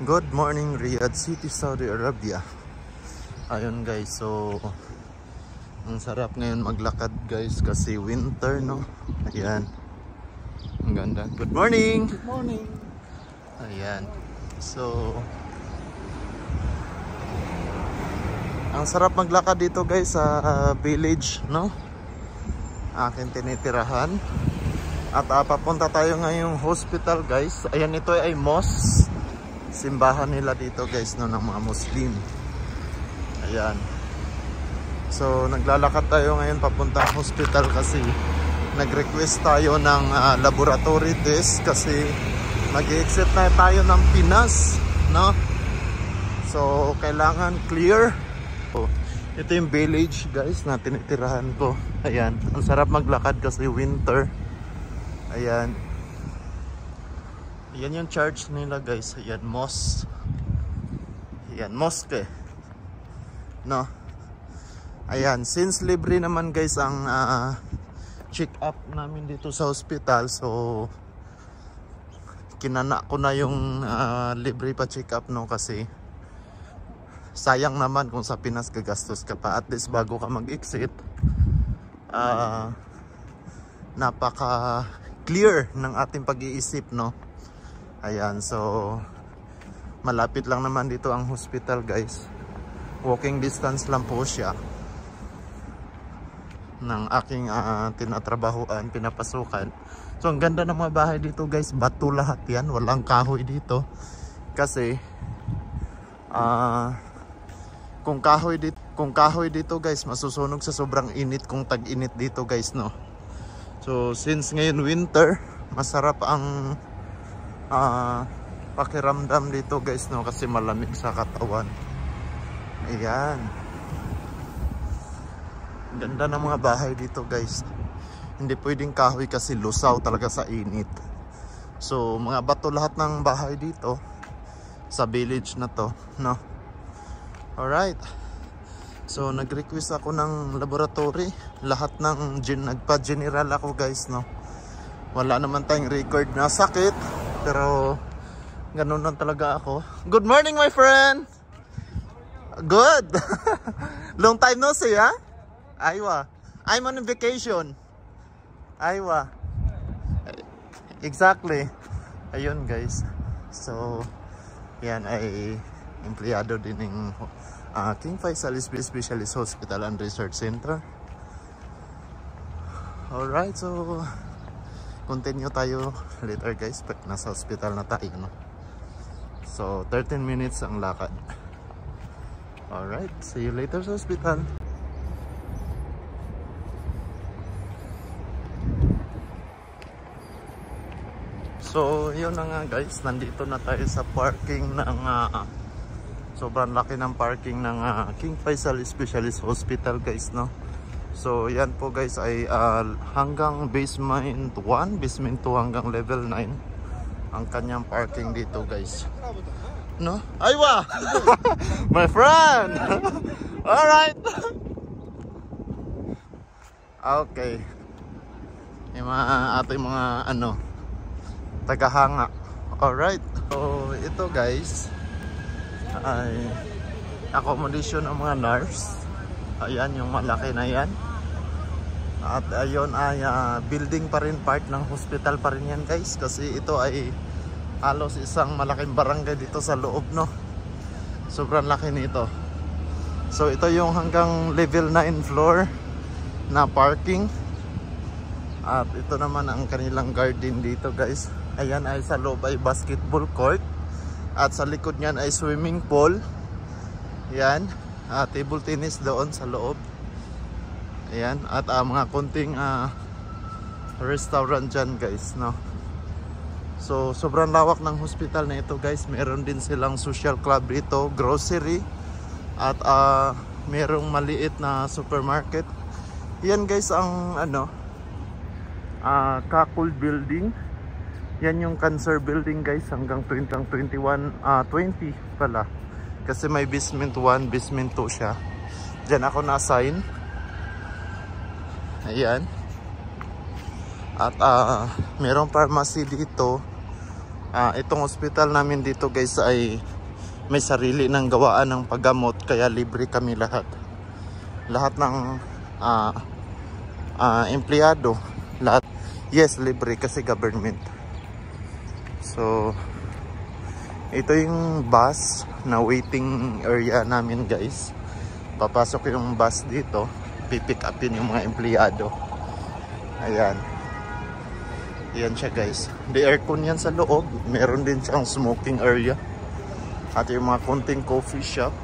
Good morning, Riyadh City, Saudi Arabia. Ayun guys, so ang sarap ngayon maglakad guys kasi winter, no? Ayan, ang ganda. Good morning! Good morning! Ayan, so ang sarap maglakad dito guys sa village, no? Aking tinitirahan. At papunta tayo ngayong hospital guys. Ayan, ito ay mosque, simbahan nila dito guys, no, ng mga Muslim. Ayan, so naglalakad tayo ngayon papunta hospital kasi nag-request tayo ng laboratory test kasi mag-exit na tayo ng Pinas, no? So kailangan clear. So, ito yung village guys na tinitirahan ko. Ayan, ang sarap maglakad kasi winter. Ayan, yan yung church nila guys. Ayan, mosque. Ayan, mosque, no? Ayan, since libre naman guys ang check up namin dito sa hospital, so kinana ko na yung libre pa check up, no? Kasi sayang naman kung sa Pinas gagastos ka pa. At least bago ka mag-exit, napaka clear ng ating pag-iisip, no? Ayan, so malapit lang naman dito ang hospital guys. Walking distance lang po siya ng aking tinatrabahuan, pinapasukan. So ang ganda ng mga bahay dito guys, bato lahat yan, walang kahoy dito. Kasi kung kahoy dito guys, masusunog sa sobrang init kung tag-init dito guys, no? So since ngayon winter, masarap ang pakiramdam dito guys, no? Kasi malamig sa katawan. Ayan, ganda ng mga bahay dito guys. Hindi pwedeng kahoy kasi lusaw talaga sa init. So mga bato lahat ng bahay dito sa village na to, no? Alright, so nag-request ako ng laboratory. Lahat ng nagpa-general ako guys, no? Wala naman tayong record na sakit, pero ganun lang talaga ako. Good morning my friend. Good. Long time no see, ha? Aywa, I'm on vacation. Aywa, exactly. Ayun guys, so yan ay empleyado din ng King Faisal Specialist Hospital and Research Center. Alright, so continue tayo later guys pag nasa hospital na tayo, no? So 13 minutes ang lakad. Alright, see you later sa hospital. So yun na nga guys, nandito na tayo sa parking ng sobrang laki ng parking ng King Faisal Specialist Hospital guys, no? So yan po guys ay hanggang basement 1, basement 2 hanggang level 9 ang kanyang parking dito guys, no? Aywa! My friend! Alright! Okay, yung ating mga tagahanga. Alright, so ito guys ay accommodation ng mga nurse. Ayan yung malaki na yan. At ayun ay building pa rin, part ng hospital pa rin yan guys. Kasi ito ay halos isang malaking barangay dito sa loob, no? Sobrang laki nito. So ito yung hanggang level 9 floor na parking. At ito naman ang kanilang garden dito guys. Ayan ay sa loob ay basketball court. At sa likod niyan ay swimming pool. Yan, table tennis doon sa loob. Ayan, at mga konting restaurant dyan guys, no? So sobrang lawak ng hospital na ito guys. Meron din silang social club dito, grocery, at merong maliit na supermarket. Yan guys ang Kakul building. Yan yung cancer building guys, hanggang 20 pala. Kasi may basement 1, basement 2 siya. Diyan ako na-assign. Ayan. At merong pharmacy dito. Itong ospital namin dito guys ay may sarili ng gawaan ng paggamot, kaya libre kami lahat. Lahat ng empleyado, lahat. Yes, libre kasi government. So, ito yung bus na waiting area namin guys. Papasok yung bus dito, pipick upin yung mga empleyado. Ayan. Yan siya guys. The aircon yan sa loob. Meron din siyang smoking area. At yung mga konting coffee shop.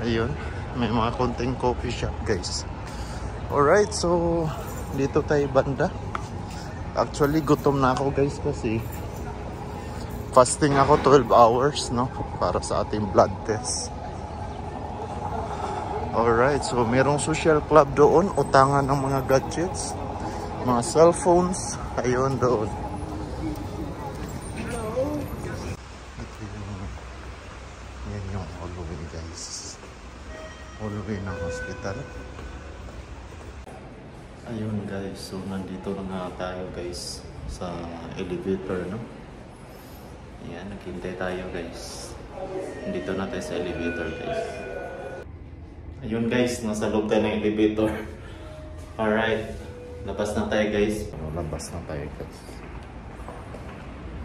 Ayun. May mga konting coffee shop guys. Alright, so dito tayo banda. Actually gutom na ako guys kasi fasting ako 12 hours no, para sa ating blood test. Alright, so merong social club doon, utangan ng mga gadgets, mga cellphones, ayun doon. Yan yung hallway guys, hallway ng hospital. Ayun guys, so nandito na nga tayo guys sa elevator no. Ayan, naghintay tayo guys. Nandito na tayo sa elevator guys. Ayun guys, nasa loob tayo ng elevator. Alright, labas na tayo guys. Labas na tayo guys.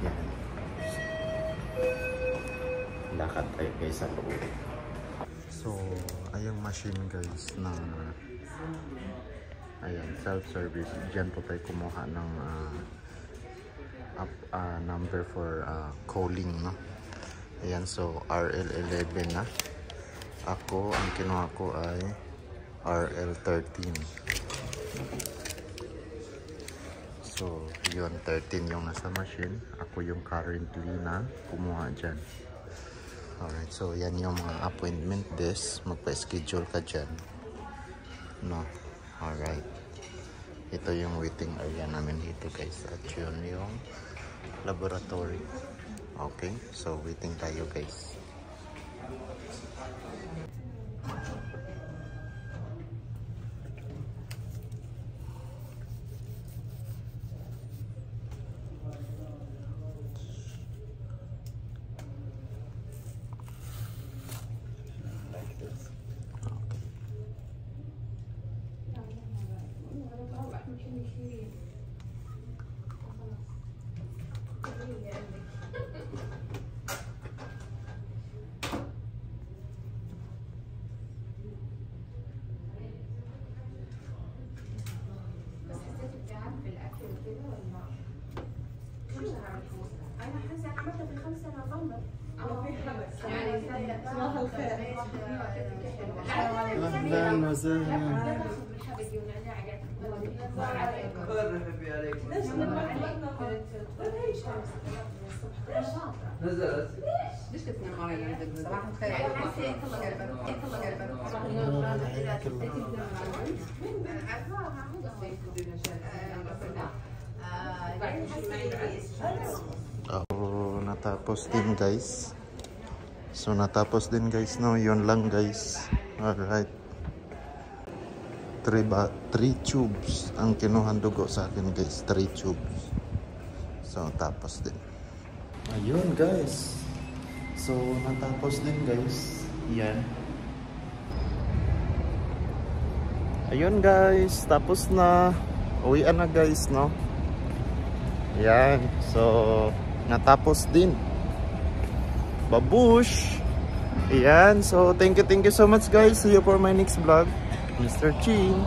Yan. Lakad tayo guys sa loob. So, ayong machine guys na ayan, self-service. Diyan po tayo kumuha ng number for calling no. Ayan, so RL11 na. Ako, ang kinuha ko ay RL13. So, yun, 13 yung nasa machine. Ako yung currently na kumuha dyan. Alright, so yan yung mga appointment desk. Magpa-schedule ka dyan. No, alright. Ito yung waiting area namin dito guys. At yun yung laboratory. Okay, so waiting tayo guys. اهلا وسهلا. نزلت ليش تسمع معي صباح الخير natapos din guys. So natapos din guys no, yun lang guys. Alright, 3 tubes ang kinuhan dugo sa akin guys, 3 tubes. So tapos din. Ayun guys, so natapos din guys. Yan. Ayun guys, tapos na. Uwian na guys no. Yan, so natapos din. Babush. Ayan, so thank you so much guys. See you for my next vlog. Mr. Ching.